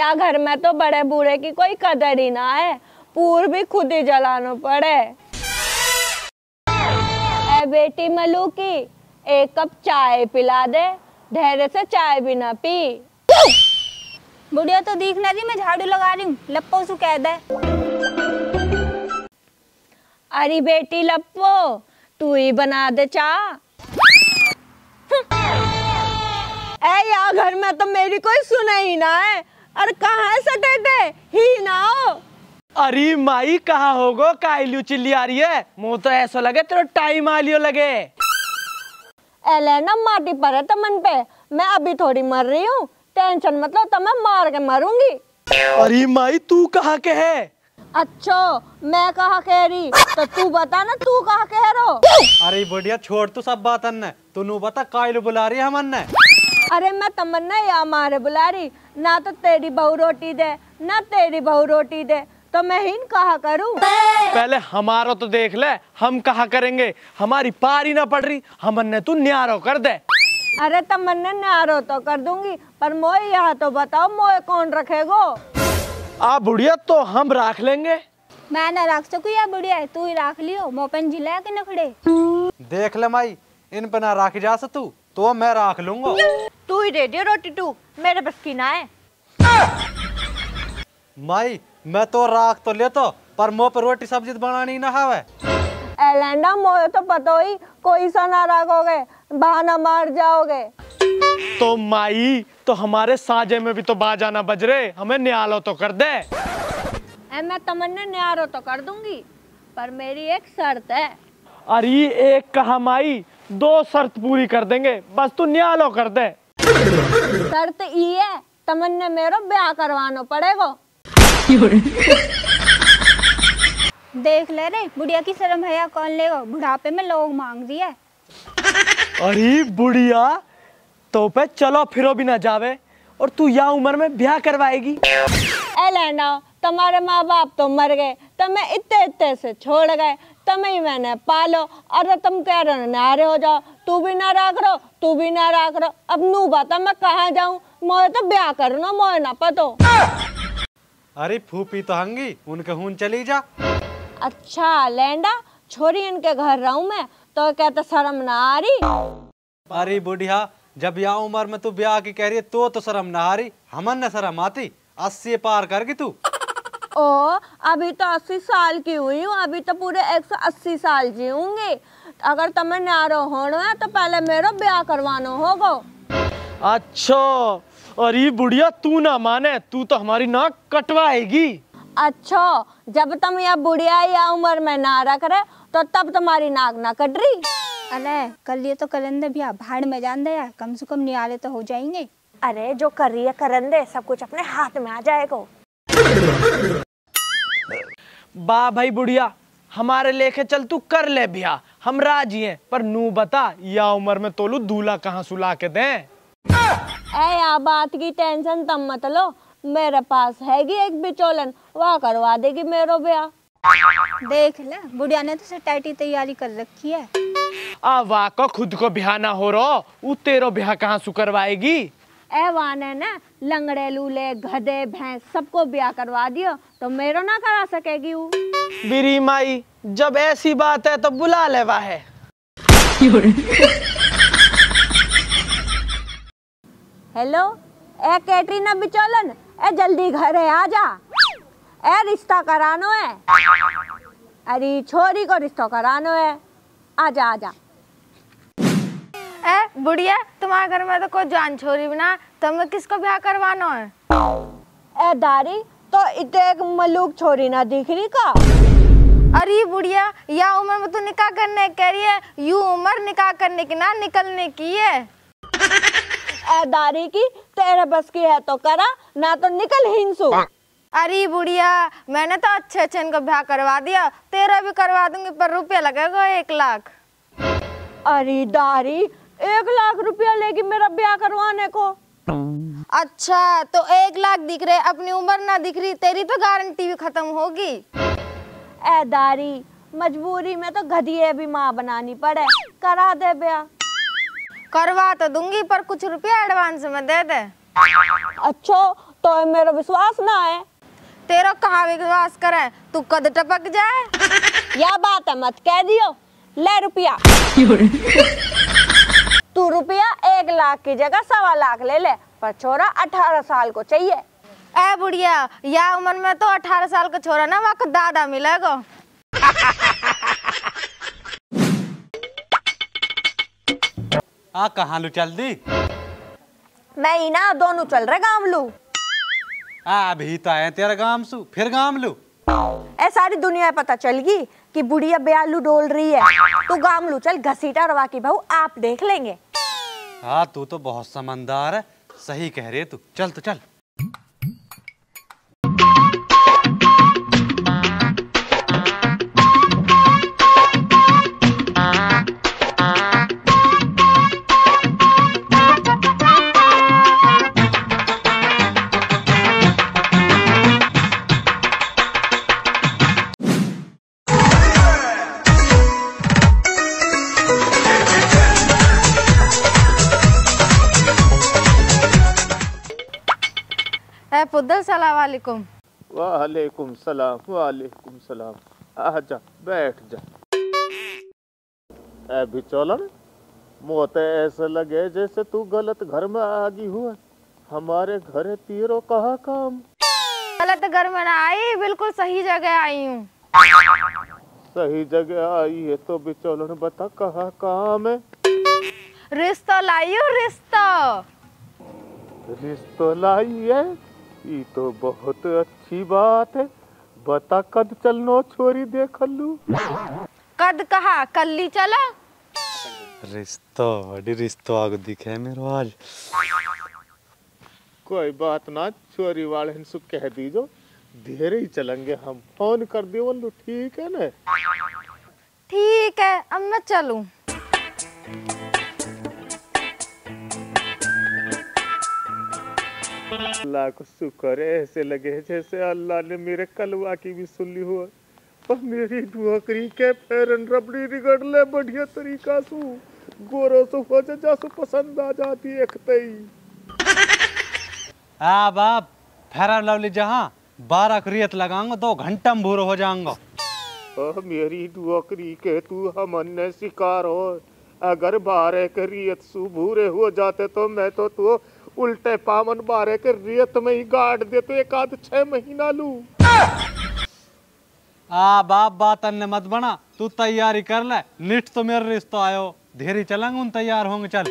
या घर में तो बड़े बूढ़े की कोई कदर ही ना है, पूर भी खुद ही जलाना पड़े। ए बेटी मलू की, एक कप चाय पिला दे, ढेरे से चाय भी ना पी। बुढ़िया तो दिखना जी, मैं झाड़ू लगा रही हूँ, लप्पो सु कह दे। अरे बेटी लप्पो, तू ही बना दे चाय। ए या घर में तो मेरी कोई सुने ही ना है, अरे कहाँ सटेटे ही ना हो। अरे माई कहाँ होगो, काइलू चिल्ली आ रही है, मुँह तो ऐसा लगे तेरा टाइम आ लियो लगे। एले ना माटी पर है तमन पे, मैं अभी थोड़ी मर रही हूँ, टेंशन मतलब तो मैं मार के मरूंगी। अरे माई तू कहाँ के है? अच्छा मैं कहाँ कह रही, तो तू बता ना, तू कहाँ कह रहो? अरे बढ़िया छोड़ तू सब बात अन्ने, तू नु बता काइलू बुला रही है हमने। अरे मैं तमन्ना या मारे बुला रही, ना तो तेरी बहू रोटी दे ना तेरी बहू रोटी दे, तो मैं ही कहा करूं? पहले हमारा तो देख ले, हम कहा करेंगे, हमारी पारी ना पड़ रही, हमने तू न्यारो कर दे। अरे तमन्ना न्यारो तो कर दूंगी, पर मोए यहाँ तो बताओ मोए कौन रखेगो? आ बुढ़िया तो हम रख लेंगे। मैं ना रख सकूं या बुढ़िया तू ही रख लियो, मोपन जिला के नखड़े। देख ले माई, इन पर ना रख जा तू तो मैं रख लूंगा। तू ही दे दियो रोटी, तू मेरे बस की ना है। माई मैं तो राख तो ले तो, पर मुँह पर रोटी सब्जी बनानी ना हवे। एलेंडा मोए तो पता ही, कोई सा ना रखोगे, बहाना मार जाओगे। तो माई तो हमारे साजे में भी तो बाजा ना बज रहे, हमें न्यालो तो कर दे। मैं तमन्ना न्यारो तो कर दूंगी, पर मेरी एक शर्त है। अरे एक कहा माई, दो शर्त पूरी कर देंगे, बस तू न्यालो कर दे। शर्त ये है, तमन्ना मेरा ब्याह करवाना पड़ेगा। देख ले रे, बुढ़िया की शर्म है या कौन लेगा, बुढ़ापे में लोग मांग दिया। अरे बुढ़िया तो पे चलो फिरो भी ना जावे, और तू या उम्र में ब्याह करवाएगी? एलेंडा तुम्हारे माँ बाप तो मर गए, तुम्हें इतने इतने से छोड़ गए, तुम्हें मैंने पालो, और तुम कह रहे नारे हो जाओ, तू भी ना रख रहो, तू भी ना रख रहो। अब नू बता मैं कहाँ जाऊँ, मोए तो ब्याह करना, मोए ना पतो। अरे फूफी तो हंगी, उनके हून चली जा। अच्छा लेंडा, छोरी इनके घर रहूं मैं, तो कहते शर्म ना आ रही? अरे बुढ़िया, जब या उम्र में तू ब्याह की कह रही है तो शर्म ना आ रही, हमन ने शर्म आती, 80 पार करगी तू। ओ अभी तो 80 साल की हुई हूँ, अभी तो पूरे 180 साल जीऊंगी। अगर तुम्हें न्यारो होना है तो पहले मेरा ब्याह करवाना होगा। अच्छा, अरे बुढ़िया तू ना माने, तू तो हमारी नाक कटवाएगी। अच्छा, जब तुम या बुढ़िया या उम्र में ना रख रहे तो तब तुम्हारी नाक ना कट रही। अरे कर लिए तो करंदे भैया, भाड़ में जान दे यार, कम से कम नियाले तो हो जाएंगे। अरे जो कर रही है करंदे, सब कुछ अपने हाथ में आ जाएगा। बा भाई बुढ़िया, हमारे लेके चल, तू कर ले ब्याह, हम राजी हैं, पर नू बता या उम्र में तोलू दूल्हा कहाँ सुला के दें? या बात की टेंशन तब मत लो, मेरे पास हैगी एक बिचौलन, वह करवा देगी मेरा ब्याह। देख ले, बुढ़िया ने तो टाइटी तैयारी कर रखी है। वाह को खुद को ब्याह ना हो रहा, वो तेरो ब्याह कहाँ सु करवाएगी? वाने ना लंगड़े लूले गधे भैंस सबको ब्याह करवा दियो, तो मेरा ना करा सकेगी वो। बिरी माई, जब ऐसी बात है तो बुला ले वाहे। हेलो कैटरीना बिचौलन, जल्दी घर है आजा, रिश्ता करानो है। अरे छोरी को रिश्ता करानो है, आजा आजा। बुढ़िया तुम्हारे घर में तो कोई जान छोरी बिना, तुम्हें किसको ब्याह करवाना है? दारी तो इतने एक मलूक छोरी ना दिख रही का? अरे बुढ़िया, या उम्र में तू निकाह करने कह रही है, यू उम्र निकाह करने की ना निकलने की है। दारी की तेरे बस की है तो करा, ना तो निकल हिंसू। अरे बुढ़िया, मैंने तो अच्छे अच्छे इनको ब्याह करवा दिया, तेरा भी करवा दूंगी, पर रुपया लगेगा 1 लाख। अरे दारी, 1 लाख रुपया लेगी मेरा ब्याह करवाने को? अच्छा तो 1 लाख दिख रहे, अपनी उम्र ना दिख रही, तेरी तो गारंटी भी खत्म होगी। दारी, मजबूरी में तो गधिये भी माँ बनानी पड़े, करा दे ब्याह। करवा तो दूंगी, पर कुछ रुपया एडवांस में दे दे। अच्छा तो मेरा विश्वास ना है। तेरा कहा विश्वास करे, तू कद टपक जाए। या बात है मत कह दियो। ले रुपया। तू रुपया 1 लाख की जगह 1.25 लाख ले ले, पर छोरा 18 साल को चाहिए। ए बुढ़िया, या उम्र में तो 18 साल का छोरा ना वहाँ दादा मिलेगा। आ कहाँ लू चल दी? मैं ही ना दोनों चल रहे गाँव लू। अभी तो आए तेरा गाम सु, फिर गाम लू। ए सारी दुनिया पता चल गई कि बुढ़िया ब्यालू डोल रही है। तू गाँव लू चल, घसीटा रवा की बहू आप देख लेंगे। हाँ तू तो बहुत समझदार है, सही कह रही है तू। चल तो चल। पुद्दल सलाम वालेकुम। वालेकुम सलाम, वालेकुम सलाम। आजा बैठ जा। अभी चलन मोते ऐसे लगे जैसे तू गलत घर में आ गई हुआ। हमारे घर तीरो कहा काम। गलत घर में ना आई, बिल्कुल सही जगह आई हूँ। सही जगह आई है तो बिचौलन बता कहा काम है। रिश्ता लाई हूँ, रिश्ता। रिश्तो लाई है, ये तो बहुत अच्छी बात है। बता कद चलनो छोरी देख लू। कद कहा कल्ली चला। रिश्तो आगे दिखे मेरो आज। कोई बात ना, छोरी वाले से कह दीजो धीरे ही चलेंगे हम। फोन कर दियो बोलू, ठीक है ना? ठीक है, अब मैं चलूं। अल्लाह को शुक्र है, ऐसे लगे जैसे अल्लाह ने मेरे कलवा की भी सुन ली हो और मेरी नौकरी के पैरन रबड़ी रिगड़ ले बढ़िया तरीका से गोरो से हो जा जासु पसंद आ जाती एक तई। बाप फेरा लवली जहाँ 12 रियत लगाऊंगा, 2 घंटा में भूरो हो जाऊंगा। मेरी नौकरी के तू हमने शिकार हो। अगर 12 के रियत सु भूरे हो जाते तो मैं तो तू उल्टे पावन 12 के रियत में ही गाड़ दे तो 1-6 महीना लू। बाप बात अन्य मत बना, तू तैयारी कर ले। निठ तो मेरा रिश्ता आयो, धीरे चलेंगे उन तैयार होंगे। चल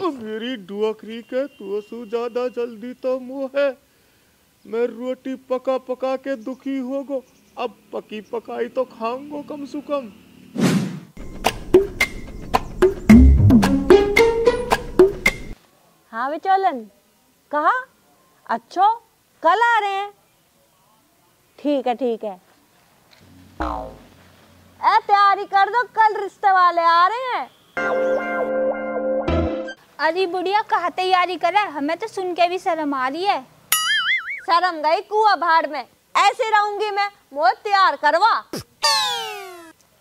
मेरी नौकरी के तू सु ज्यादा जल्दी तो मुँह है। मैं रोटी पका पका के दुखी होगो, अब पकी पकाई तो खाऊंगो कम से कम। हाँ विचोलन कहा? अच्छा कल आ रहे हैं? ठीक है ठीक है। ए तैयारी कर दो, कल रिश्ते वाले आ रहे हैं। अरे बुढ़िया कहाँ तैयारी करे, हमें तो सुन के भी शर्म आ रही है। शर्म गई कुआ भाड़ में, ऐसे रहूंगी मैं। मोह तैयार करवा।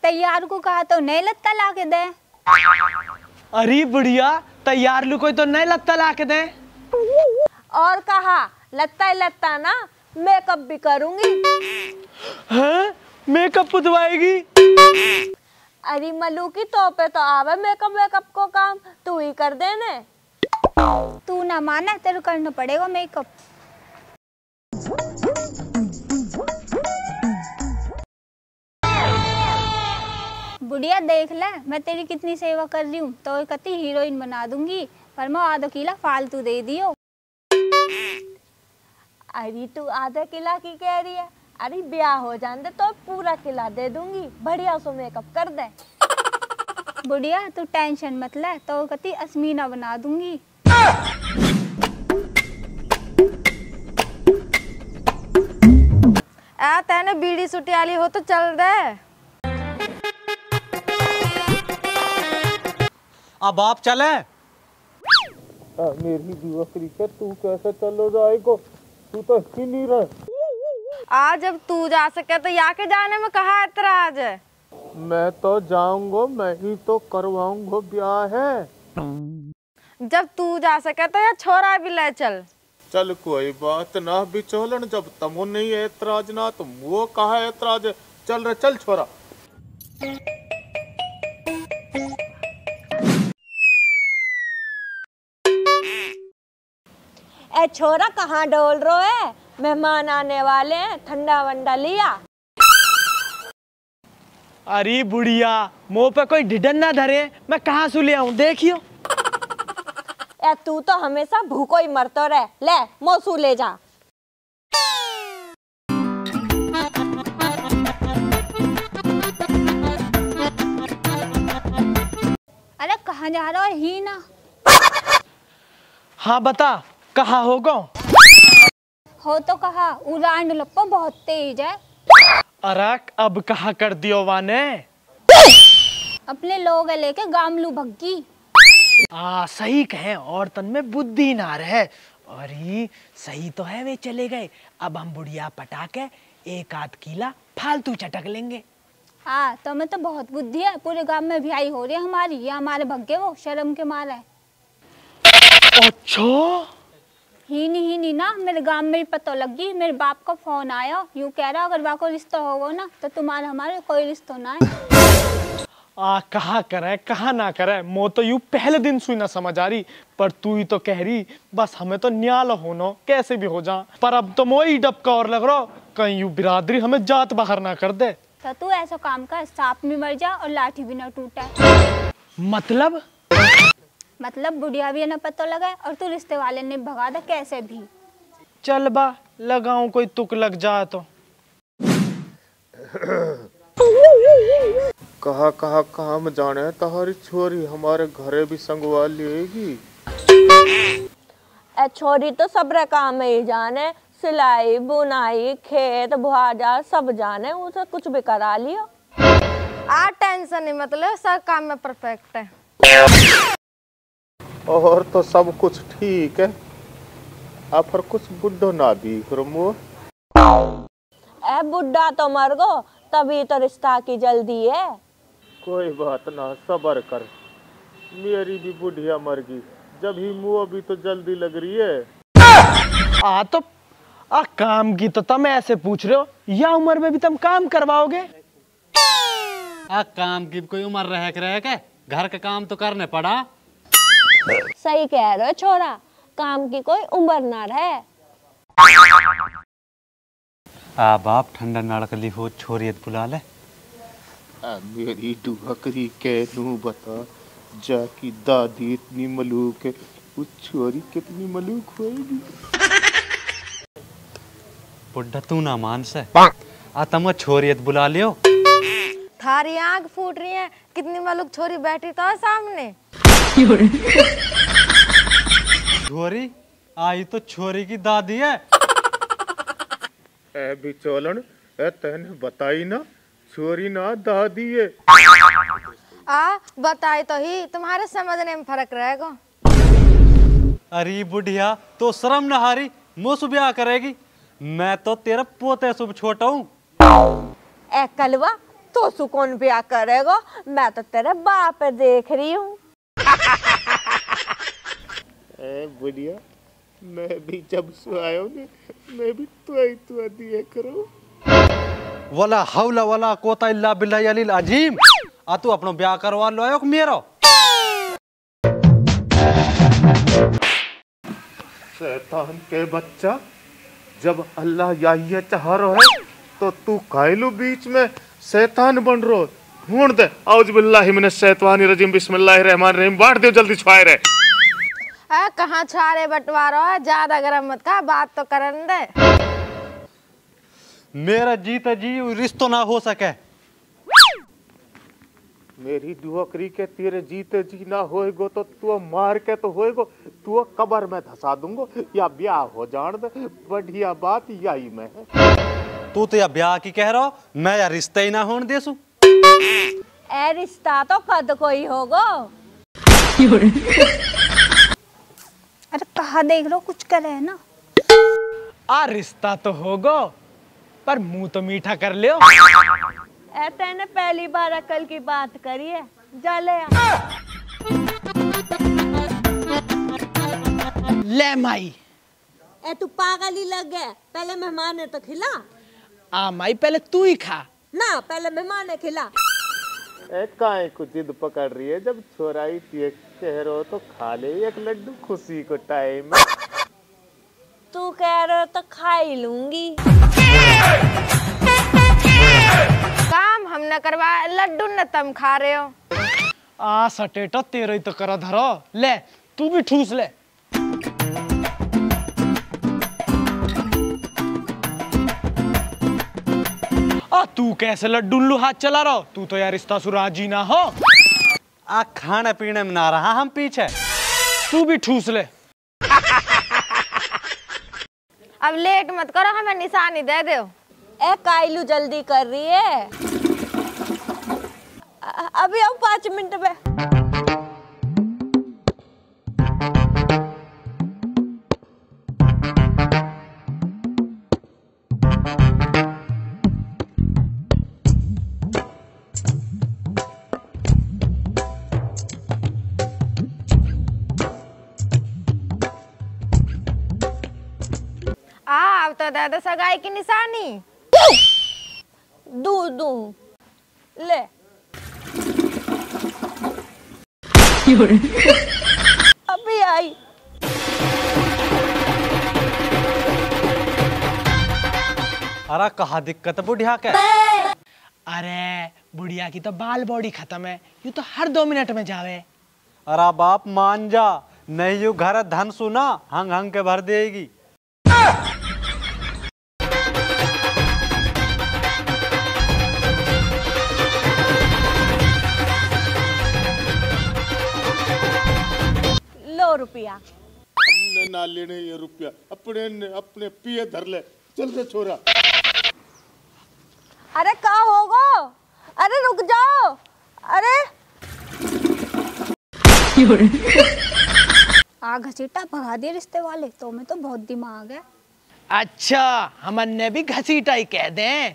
तैयार को कहा तो नए लत्ता ला के दे। अरे बुढ़िया तैयार लू कोई तो नए लत्ता ला के दे। और कहा लत्ता ही लत्ता ना, मेकअप भी करूंगी। हाँ? मेकअप पुतवाएगी? अरे मलू की तो पे तो आवे मेकअप को काम, तू ही कर देने। तू ना माना तेरे करना पड़ेगा मेकअप। बुढ़िया देख ले मैं तेरी कितनी सेवा कर रही हूँ, तो कति हीरोइन बना दूंगी, पर मैं आधा किला फालतू दे दियो। अरे तू आधा किला की कह रही है? अरे ब्याह हो जाने तो पूरा किला दे दूंगी, बढ़िया सो मेकअप कर दे। बुढ़िया तू टेंशन मत ले, तो कति अस्मीना बना दूंगी। तेने बीड़ी सुटियाली हो तो चल दे। अब आप चले। मेरी नौकरी के तू कैसे चलो जाएगो? तू तो ही नहीं रहे। आज जब तू जा सके तो या के जाने में कहा एतराज है? मैं तो जाऊंगा, मैं ही तो करवाऊंगा ब्याह है। जब तू जा सके तो या छोरा भी ले चल। चल कोई बात ना बिचौलन, जब तमो नहीं ऐतराज ना तो वो कहा ऐतराज है। चल रे चल छोरा। ए छोरा कहाँ डोल रो है? मेहमान आने वाले हैं, ठंडा वंडा लिया? अरे बुढ़िया, मुंह पे कोई ढिडन ना धरे, मैं कहाँ से ले आऊं? देखियो। ए तू तो हमेशा भूखो ही मरतो रहे। ले मोसू ले जा। अरे कहाँ जा रहा है ही ना? हाँ बता, कहाँ होगा? हो तो कहा उड़ान लप्पो बहुत तेज है। अरे अब कहाँ कर दियो वाने? अपने लोग लेके गामलू भग्गी। सही कहे, और तन में बुद्धि ना रहे। अरे सही तो है, वे चले गए। अब हम बुढ़िया पटा के एक आध किला फालतू चटक लेंगे। हाँ तो हमें तो बहुत बुद्धि है, पूरे गांव में भियाई हो रही है हमारी, या हमारे भग्गे वो शर्म के मारे। अच्छा ही नहीं ना, मेरे गांव में भी पता लगी। मेरे बाप का फोन आया, यूं कह रहा अगर वाको रिश्ता होगा ना तो तुम्हारा हमारे कोई रिश्ता ना है। कहाँ करे कहाँ ना करे, मो तो यूं पहले दिन सुई ना समझ आ रही, पर तू ही तो कह रही बस हमें तो न्याल होनो कैसे भी हो जा। पर अब तो मोई डबका और लग रहा, कहीं यूं बिरादरी हमें जात बाहर ना कर दे। तो तू ऐसा काम कर, सांप भी मर जा और लाठी भी ना टूटे। मतलब बुढ़िया भी ना पता लगा और तू रिश्ते वाले ने भगा दे कैसे भी। चल बा लगाऊं कोई तुक लग जाए तो। कहा में जाने तहारी छोरी हमारे घरे भी संगवा लेगी। ए छोरी तो सब काम ही जाने, सिलाई बुनाई खेत बुहाजा सब जाने, उसे कुछ भी करा लियो। टेंशन नहीं, मतलब सब काम में परफेक्ट है। और तो सब कुछ ठीक है, आप पर कुछ बुढ़ो ना दिख रमो। ए बुढ़ा तो मर गो, तभी तो रिश्ता की जल्दी है। कोई बात ना, सबर कर। मेरी भी बुढ़िया मर गई, जब ही मुँह भी तो जल्दी लग रही है। तो काम की तो तुम ऐसे पूछ रहे हो, या उम्र में भी तुम काम करवाओगे? काम की कोई उम्र रह के घर का काम तो करने पड़ा। सही कह रहे हो छोरा, काम की कोई उम्र ना रहे। बाप ठंडा नड़कली हो, छोरियत बुला ले। मेरी डुहकरी के नू बता, जाकी दादी इतनी मलूक है, वो छोरी कितनी मलूक होगी। बुढ़ा तू ना मान से, तम छोरियत बुला लियो। थारी आंख फूट रही है, कितनी मलूक छोरी बैठी तो है सामने। छोरी आई तो छोरी की दादी है। ए बिचौलन, तेने बताई ना, छोरी ना दादी है। बताई तो ही, तुम्हारे समझने में फर्क रहेगा। अरे बुढ़िया तो शर्म न हारी, मुझसे ब्याह करेगी? मैं तो तेरा पोते सुब छोटा हूँ। ए कलवा, तो सुकून ब्याह करेगा? मैं तो तेरे बाप देख रही हूँ। बुढ़िया, मैं भी जब से आया हूँ, मैं भी तो दिया करूँ। वला हौला वला कोता इल्ला बिल्लाहि अलिल अजीम। तू अपनो ब्याह करवा लो आयो मेरो। शैतान के बच्चा, जब अल्लाह यही चाह रहा है तो तू कायलू बीच में शैतान बन रो। ढूंढ दे औज बिल्लाहि मिनश शैतानिर रजीम, बिस्मिल्लाहिर रहमानिर रहीम। बांट दे जल्दी छुआए रे। कहाँ छारे बंटवारा है, ज्यादा गरम मत का, बात तो करन दे। मेरा जीते जी रिश्तो ना हो सके। मेरी दुआकरी के तेरे जीते जी ना होएगो तो तू मार के तो होएगो, तू कब्र में धसा दूंगो या ब्याह हो जान दे। बढ़िया बात यही में है। तू तो या ब्याह की कह रहा हो, मैं या रिश्ते ही ना होने देसू। ए रिश्ता तो कद कोई होगो। अरे कहा देख लो, कुछ करे है ना। रिश्ता तो होगो, पर मुंह तो मीठा कर लियो। ए तेने पहली बार अकल की बात करी है, जा ले ले माई, ए तू पागल ही लग गया, पहले मेहमान है तो खिला। आ माई पहले तू ही खा ना, पहले मेहमान है खिला। काहे को जिद पकड़ रही है, जब छोरा ही कह रहे हो तो खा ले एक लड्डू, खुशी को टाइम। तू कह रहे हो तो खा ही लूंगी। काम हम न करवा, लड्डू न तुम खा रहे हो। आ सटेटा तेरे ही तो करा धरो, ले तू भी ठूस ले। तू कैसे लड्डू लू हाथ चला रहा हो, तू तो यार रिश्ता सुराजी ना हो। आ खाने पीने में ना रहा हम पीछे, तू भी ठूस ले। अब लेट मत करो, हमें निशानी दे दो। ए काइलू जल्दी कर रही है, अभी आओ 5 मिनट में। अब तो दादा सगाई की निशानी। दू ले। अभी आई। अरे कहा दिक्कत बुढ़िया के? अरे बुढ़िया की तो बाल बॉडी खत्म है, यू तो हर 2 मिनट में जावे। अरे बाप मान जा, नहीं यू घर धन सुना हंग हंग के भर देगी। लो रुपया। हमने ना लेने ये रुपया, अपने पिए धर ले। चल से छोरा। अरे का होगा, अरे रुक जाओ। अरे आ घसीटा भगा दिए रिश्ते वाले, तो में तो बहुत दिमाग है। अच्छा हमने भी घसीटा ही कह दें।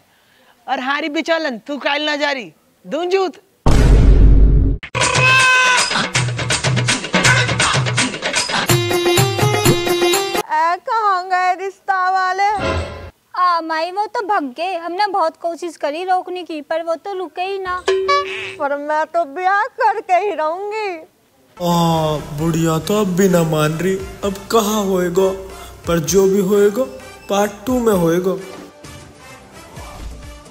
और हारी बिचौलन तू काल ना जारी दूंजूत। कहाँ गए रिश्ता वाले? माई वो तो भग गए, हमने बहुत कोशिश करी रोकने की, पर वो तो रुके ही ना। पर मैं तो ब्याह करके ही रहूंगी। बुढ़िया तो अब भी ना मान रही, अब कहाँ होएगा, पर जो भी होएगा पार्ट 2 में होएगा।